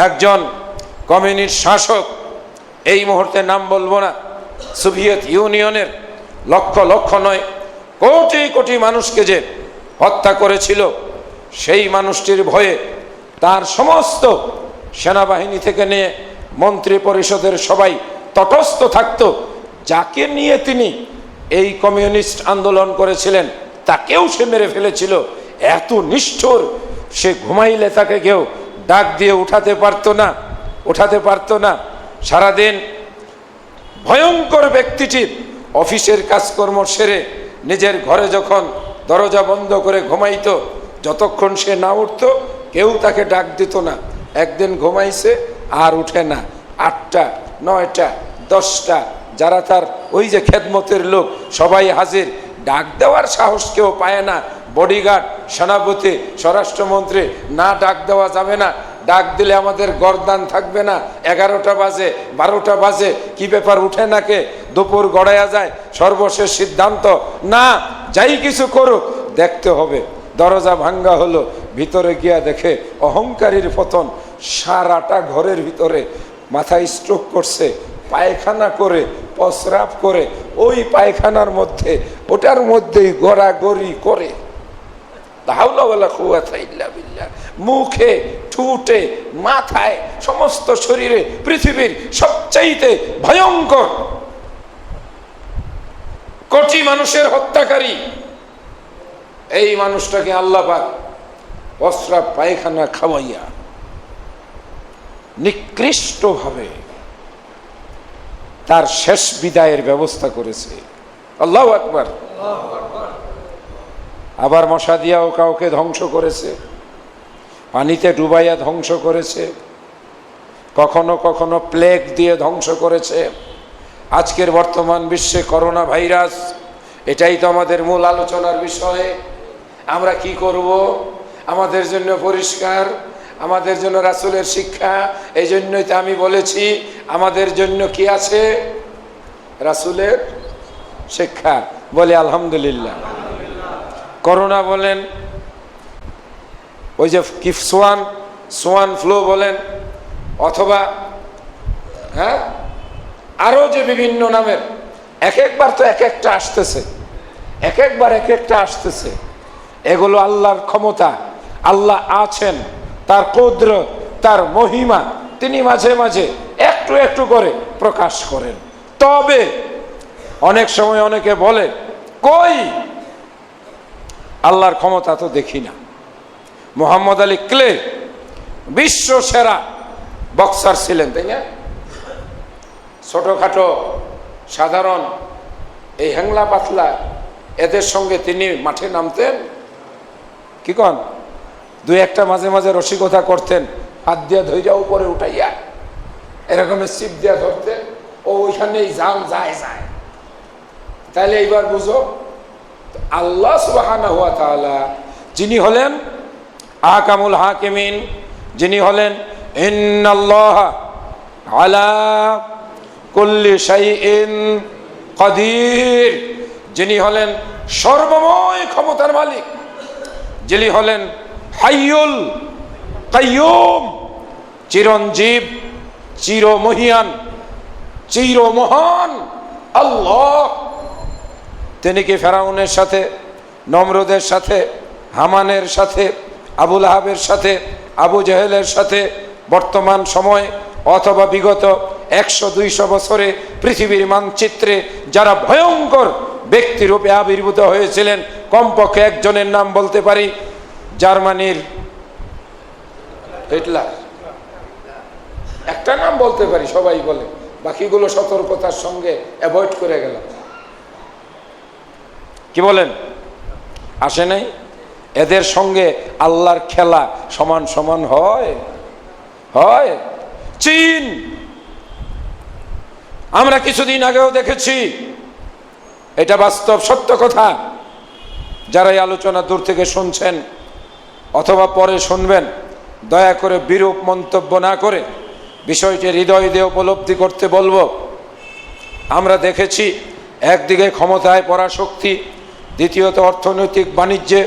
একজন কমিউনিস্ট শাসক, এই মুহূর্তে নাম বলবো না, সোভিয়েত ইউনিয়নের লক্ষ লক্ষ নয় কোটি কোটি মানুষকে যে হত্যা করেছিল, সেই মানুষটির ভয়ে তার সমস্ত সেনাবাহিনী থেকে নিয়ে মন্ত্রী পরিষদের সবাই তটস্থ থাকত। যাকে নিয়ে তিনি এই কমিউনিস্ট আন্দোলন করেছিলেন তাকেও সে মেরে ফেলেছিল। এত নিষ্ঠুর, সে ঘুমাইলে তাকে কেউ ডাক দিয়ে উঠাতে পারতো না। সারাদিন ভয়ঙ্কর ব্যক্তিটির অফিসের কাজকর্ম সেরে নিজের ঘরে যখন দরজা বন্ধ করে ঘুমাইতো, যতক্ষণ সে না উঠতো কেউ তাকে ডাক দিত না। একদিন ঘুমাইছে আর উঠে না, 8টা 9টা 10টা যারা তার ওই যে খেদমতের লোক সবাই হাজির, ডাক দেওয়ার সাহস কেউ পায় না। বডিগার্ড, সেনাপতি, স্বরাষ্ট্রমন্ত্রী, না ডাক দেওয়া যাবে না, ডাক দিলে আমাদের গরদান থাকবে না। 11টা বাজে 12টা বাজে, কি ব্যাপার উঠে না কে? দুপুর গড়াইয়া যায়, সর্বশেষ সিদ্ধান্ত না, যাই কিছু করুক দেখতে হবে। দরজা ভাঙ্গা হলো, ভিতরে গিয়া দেখে অহংকারীর পতন। সারাটা ঘরের ভিতরে মাথায় স্ট্রোক করছে, পায়খানা করে প্রস্রাব করে ওই পায়খানার মধ্যে ওটার মধ্যেই গড়াগড়ি করে। মুখে, ঠুটে, মাথায়, সমস্ত শরীরে পৃথিবীর সবচাইতে ভয়ঙ্কর কোটি মানুষের হত্যাকারী এই মানুষটাকে আল্লাহ পাক প্রস্রাব পায়খানা খাওয়াইয়া নিকৃষ্ট ভাবে তার শেষ বিদায়ের ব্যবস্থা করেছে। আল্লাহু আকবার। আবার মশা দিয়াও কাউকে ধ্বংস করেছে, পানিতে ডুবাইয়া ধ্বংস করেছে, কখনো কখনো প্লেগ দিয়ে ধ্বংস করেছে। আজকের বর্তমান বিশ্বে করোনা ভাইরাস, এটাই তো আমাদের মূল আলোচনার বিষয়। আমরা কি করব? আমাদের জন্য পরিষ্কার, আমাদের জন্য রাসূলের শিক্ষা। এই জন্যই তো আমি বলেছি আমাদের জন্য কি আছে? রাসূলের শিক্ষা। বলে আলহামদুলিল্লাহ। করোনা বলেন, ওই যে কি সোয়ান ফ্লু বলেন, অথবা আরো যে বিভিন্ন নামের এক একবার তো এক একটা আসতেছে। এগুলো আল্লাহর ক্ষমতা। আল্লাহ আছেন, তার কুদরত, তার মহিমা তিনি মাঝে মাঝে একটু একটু করে প্রকাশ করেন। তবে অনেক সময় অনেকে বলে, কই আল্লাহর ক্ষমতা তো দেখি না। মোহাম্মদ আলী ক্লে বিশ্ব সেরা বক্সার ছিলেন, তাই না? ছোটখাটো সাধারণ এই হ্যাংলা পাতলা এদের সঙ্গে তিনি মাঠে নামতেন। কি কন? দুই একটা মাঝে মাঝে রসিকতা করতেন, হাত দিয়া ধৈর্য উপরে উঠাইয়া এরকমের চিপ দিয়া ধরতেন, ও ওইখানেই যায়। তাহলে এইবার বুঝো, আল্লাহ সুবহানাহু ওয়া তাআলা যিনি হলেন আহকামুল হাকিমিন, যিনি হলেন ইন্নাল্লাহা আলা কুল্লি শাইইন কাদির, যিনি হলেন সর্বময় ক্ষমতার মালিক, যিনি হলেন হাইয়ুল কাইয়ুম, চিরঞ্জীব, চিরমহিয়ান, চিরমহান আল্লাহ। তিনি কি ফেরাউনের সাথে, নমরুদের সাথে, হামানের সাথে, আবু লাহাবের সাথে, আবু জেহেলের সাথে বর্তমান সময় অথবা বিগত 100-200 বছরে পৃথিবীর মানচিত্রে যারা ভয়ঙ্কর ব্যক্তিরূপে আবির্ভূত হয়েছিলেন, কমপক্ষে একজনের নাম বলতে পারি, জার্মানির হিটলার। একটা নাম বলতে পারি, সবাই বলে, বাকিগুলো সতর্কতার সঙ্গে অ্যাভয়েড করে গেলাম। কি বলেন? আসে নাই? এদের সঙ্গে আল্লাহর খেলা সমান সমান হয়? চীন, আমরা কিছুদিন আগেও দেখেছি, এটা বাস্তব সত্য কথা। যারা এই আলোচনা দূর থেকে শুনছেন অথবা পরে শুনবেন, দয়া করে বিরূপ মন্তব্য না করে বিষয়টি হৃদয় দিয়ে উপলব্ধি করতে বলবো। আমরা দেখেছি একদিকে ক্ষমতায় পরাশক্তি, দ্বিতীয়ত অর্থনৈতিক বাণিজ্যে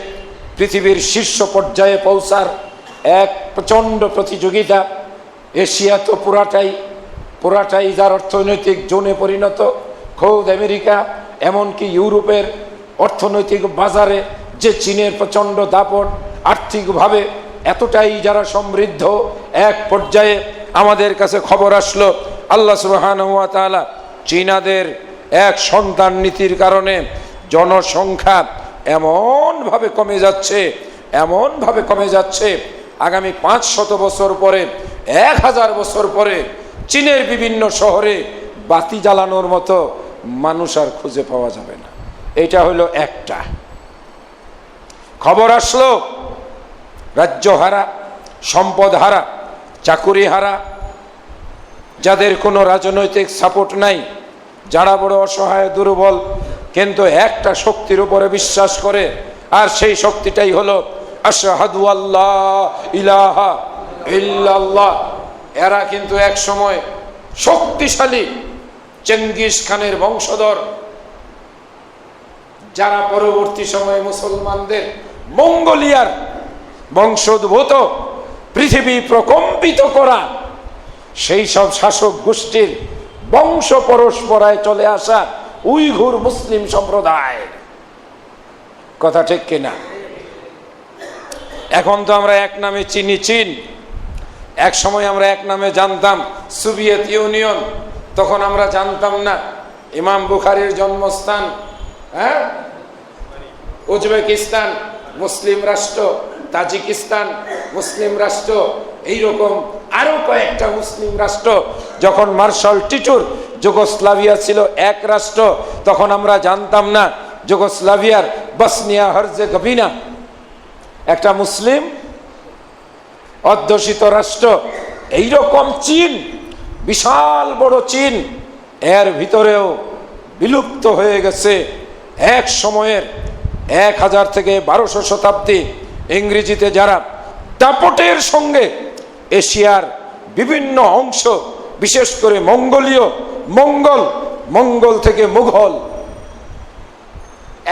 পৃথিবীর শীর্ষ পর্যায়ে পৌঁছার এক প্রচণ্ড প্রতিযোগিতা। এশিয়া তো পুরাটাই যার অর্থনৈতিক জোনে পরিণত। খোদ আমেরিকা, এমনকি ইউরোপের অর্থনৈতিক বাজারে যে চীনের প্রচণ্ড দাপট, আর্থিকভাবে এতটাই যারা সমৃদ্ধ, এক পর্যায়ে আমাদের কাছে খবর আসলো আল্লাহ সুবহানাহু ওয়া তাআলা চীনাদের এক সন্তান নীতির কারণে জনসংখ্যা এমনভাবে কমে যাচ্ছে, আগামী 500 বছর পরে, 1000 বছর পরে চীনের বিভিন্ন শহরে বাতি জ্বালানোর মতো মানুষ আর খুঁজে পাওয়া যাবে না। এটা হলো একটা খবর আসলো। রাজ্য হারা, সম্পদ হারা, চাকুরি হারা, যাদের কোনো রাজনৈতিক সাপোর্ট নাই, যারা বড় অসহায় দুর্বল, কিন্তু একটা শক্তির উপরে বিশ্বাস করে, আর সেই শক্তিটাই হলো আশহাদু আল্লাহ ইলাহা ইল্লাল্লাহ। এরা কিন্তু এক সময় শক্তিশালী চেঙ্গিস খানের বংশধর, যারা পরবর্তী সময়ে মুসলমানদের মঙ্গোলিয়ার বংশোদ্ভূত, পৃথিবী প্রকম্পিত করা সেই সব শাসক গোষ্ঠীর বংশ পরস্পরায় চলে আসা উইঘুর মুসলিম সম্প্রদায়। কথা ঠিক কিনা? এখন তো আমরা এক নামে চিনি চীন, এক সময় আমরা এক নামে জানতাম সোভিয়েত ইউনিয়ন। তখন আমরা জানতাম না ইমাম বুখারীর জন্মস্থান উজবেকিস্তান মুসলিম রাষ্ট্র, তাজিকিস্তান মুসলিম রাষ্ট্র, এইরকম আরো কয়েকটা মুসলিম রাষ্ট্র। যখন মার্শাল টিটোর যুগোস্লাভিয়া ছিল এক রাষ্ট্র, তখন আমরা জানতাম না যুগোস্লাভিয়ার বসনিয়া হার্জেগোভিনা একটা মুসলিম অধ্যুষিত রাষ্ট্র। এইরকম চীন, বিশাল বড় চীন, এর ভিতরেও বিলুপ্ত হয়ে গেছে এক সময়ের 1000 থেকে 1200 শতাব্দী ইংরেজিতে যারা দাপটের সঙ্গে এশিয়ার বিভিন্ন অংশ, বিশেষ করে মঙ্গল থেকে মুঘল,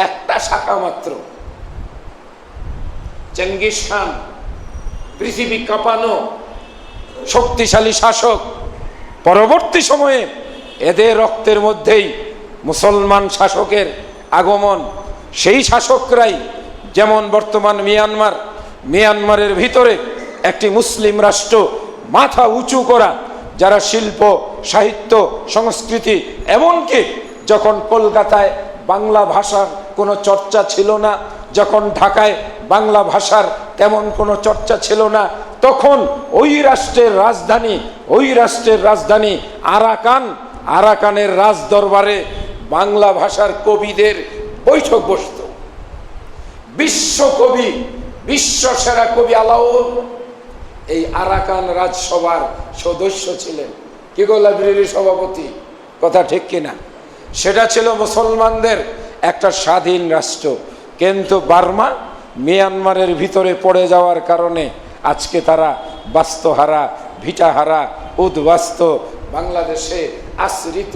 একটা শাখা মাত্র, চেঙ্গিস খান, পৃথিবী কাঁপানো শক্তিশালী শাসক। পরবর্তী সময়ে এদের রক্তের মধ্যেই মুসলমান শাসকের আগমন। সেই শাসকরাই, যেমন বর্তমান মিয়ানমারের ভিতরে একটি মুসলিম রাষ্ট্র, মাথা উঁচু করা, যারা শিল্প, সাহিত্য, সংস্কৃতি, এমনকি যখন কলকাতায় বাংলা ভাষার কোনো চর্চা ছিল না, যখন ঢাকায় বাংলা ভাষার তেমন কোনো চর্চা ছিল না, তখন ওই রাষ্ট্রের রাজধানী আরাকানের রাজ দরবারে বাংলা ভাষার কবিদের বৈঠক বসত। বিশ্ব সেরা কবি আলাউল এই আরাকান রাজসভার সদস্য ছিলেন। কি গো লাইব্রেরির সভাপতি? কথা ঠিক কিনা? সেটা ছিল মুসলমানদের একটা স্বাধীন রাষ্ট্র। কিন্তু বার্মা মিয়ানমারের ভিতরে পড়ে যাওয়ার কারণে আজকে তারা বাস্তুহারা, ভিটাহারা, উদ্বাস্ত, বাংলাদেশে আশ্রিত।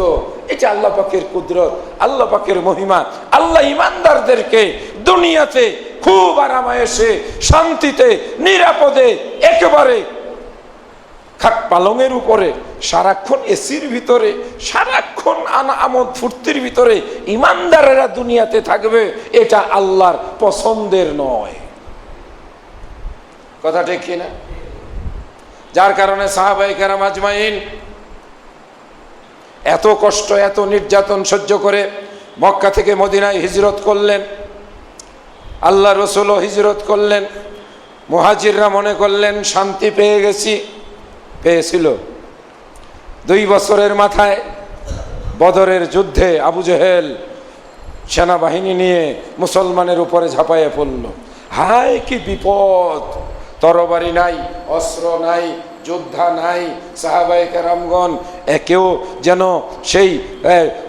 এটা আল্লাহ পাকের কুদরত, আল্লাহ পাকের মহিমা। আল্লাহ ইমানদারদেরকে দুনিয়াতে খুব আরামায়েশে, শান্তিতে, নিরাপদে, একেবারে খাট পালঙের উপরে, সারাক্ষণ এসির ভিতরে, সারাক্ষণ আমোদ ফুর্তির ভিতরে ইমানদারেরা দুনিয়াতে থাকবে, এটা আল্লাহর পছন্দের নয়। কথা ঠিক কিনা? যার কারণে সাহাবায়ে কেরাম আজমাইন এত কষ্ট, এত নির্যাতন সহ্য করে মক্কা থেকে মদিনায় হিজরত করলেন। আল্লাহ রসুলও হিজরত করলেন। মুহাজিররা মনে করলেন শান্তি পেয়েছিল। 2 বছরের মাথায় বদরের যুদ্ধে আবু জেহেল সেনাবাহিনী নিয়ে মুসলমানের উপরে ঝাঁপাইয়ে পড়ল। হায় কি বিপদ! তরবারি নাই, অস্ত্র নাই, যোদ্ধা নাই। সাহাবায়ে কেরামগণ কেউ যেন সেই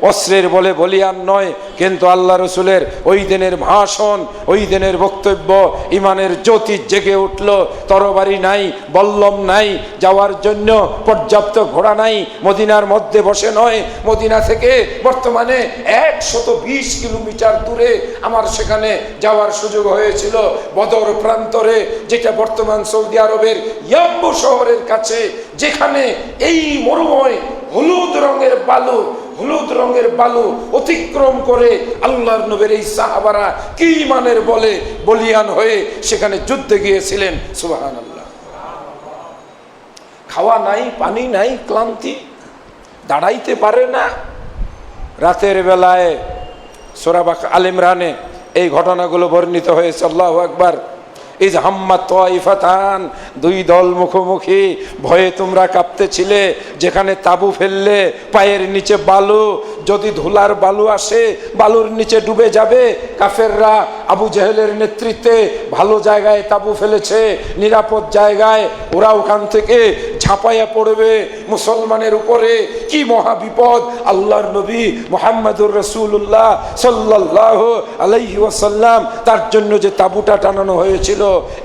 অস্ত্রের বলে বলিয়ান নয়, কিন্তু আল্লাহ রসুলের ওই দিনের ভাষণ, ওই দিনের বক্তব্য, ইমানের জ্যোতি জেগে উঠল। তরবারি নাই, বল্লম নাই, যাওয়ার জন্য পর্যাপ্ত ঘোড়া নাই, মদিনার মধ্যে বসে নয়, মদিনা থেকে বর্তমানে 120 কিলোমিটার দূরে আমার সেখানে যাওয়ার সুযোগ হয়েছিল, বদর প্রান্তরে, যেটা বর্তমান সৌদি আরবের ইয়াম্বু শহরের কাছে, যেখানে এই মরুময় হলুদ রঙের বালু অতিক্রম করে আল্লাহর নবীর এই সাহাবারা কি ইমানের বলে বলিয়ান হয়ে সেখানে যুদ্ধে গিয়েছিলেন। সুবহানাল্লাহ। খাওয়া নাই, পানি নাই, ক্লান্তি, দাঁড়াইতে পারে না। রাতের বেলায় সূরা আল ইমরানে এই ঘটনাগুলো বর্ণিত হয়েছে। আল্লাহু আকবার। ইজ হাম্মাত তাইফাতান, দুই দল মুখোমুখি, ভয়ে তোমরা কাঁপতেছিলে। যেখানে তাবু ফেললে পায়ের নিচে বালু, যদি ধুলার বালু আসে বালুর নিচে ডুবে যাবে। কাফেররা আবু জেহেলের নেতৃত্বে ভালো জায়গায় তাবু ফেলেছে, নিরাপদ জায়গায়, ওরা ওখান থেকে ঝাঁপাইয়া পড়বে মুসলমানের উপরে। কি মহা বিপদ! আল্লাহর নবী মুহাম্মদুর রাসূলুল্লাহ সাল্লাল্লাহু আলাইহি ওয়াসাল্লাম, তার জন্য যে তাবুটা টানানো হয়েছিল,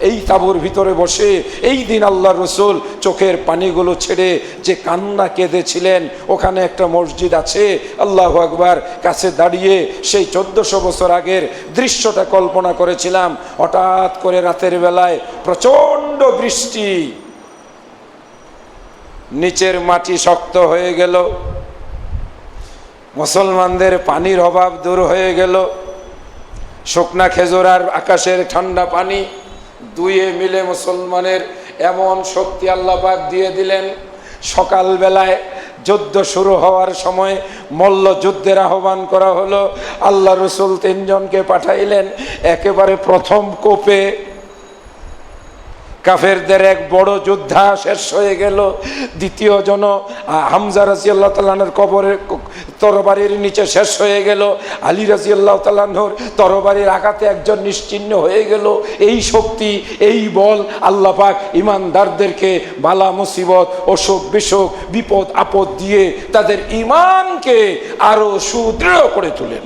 এই তাবুর ভিতরে বসে এই দিন আল্লাহর রসুল চোখের পানিগুলো ছেড়ে যে কান্না কেঁদেছিলেন। ওখানে একটা মসজিদ আছে, আল্লাহু আকবার, কাছে দাঁড়িয়ে সেই 1400 বছর আগের দৃশ্যটা কল্পনা করেছিলাম। হঠাৎ করে রাতের বেলায় প্রচন্ড বৃষ্টি, নিচের মাটি শক্ত হয়ে গেল, মুসলমানদের পানির অভাব দূর হয়ে গেল। শুকনা খেজুর আর আকাশের ঠান্ডা পানি দুয়ে মিলে মুসলমানের এমন শক্তি আল্লাহ পাক দিয়ে দিলেন। সকালবেলায় যুদ্ধ শুরু হওয়ার সময় মল্ল যুদ্ধের আহ্বান করা হলো। আল্লাহ রসুল 3 জনকে পাঠাইলেন। একেবারে প্রথম কোপে কাফেরদের এক বড় যোদ্ধা শেষ হয়ে গেল। দ্বিতীয় জন হামজা রাদিয়াল্লাহু তাআলার কবরের তরবারির নিচে শেষ হয়ে গেল। আলী রাদিয়াল্লাহু তাআলার তরবারির আঘাতে একজন নিশ্চিহ্ন হয়ে গেল। এই শক্তি, এই বল আল্লাহ পাক ইমানদারদেরকে বালা মুসিবত, অসুখ বিসুখ, বিপদ আপদ দিয়ে তাদের ইমানকে আরো সুদৃঢ় করে তোলেন।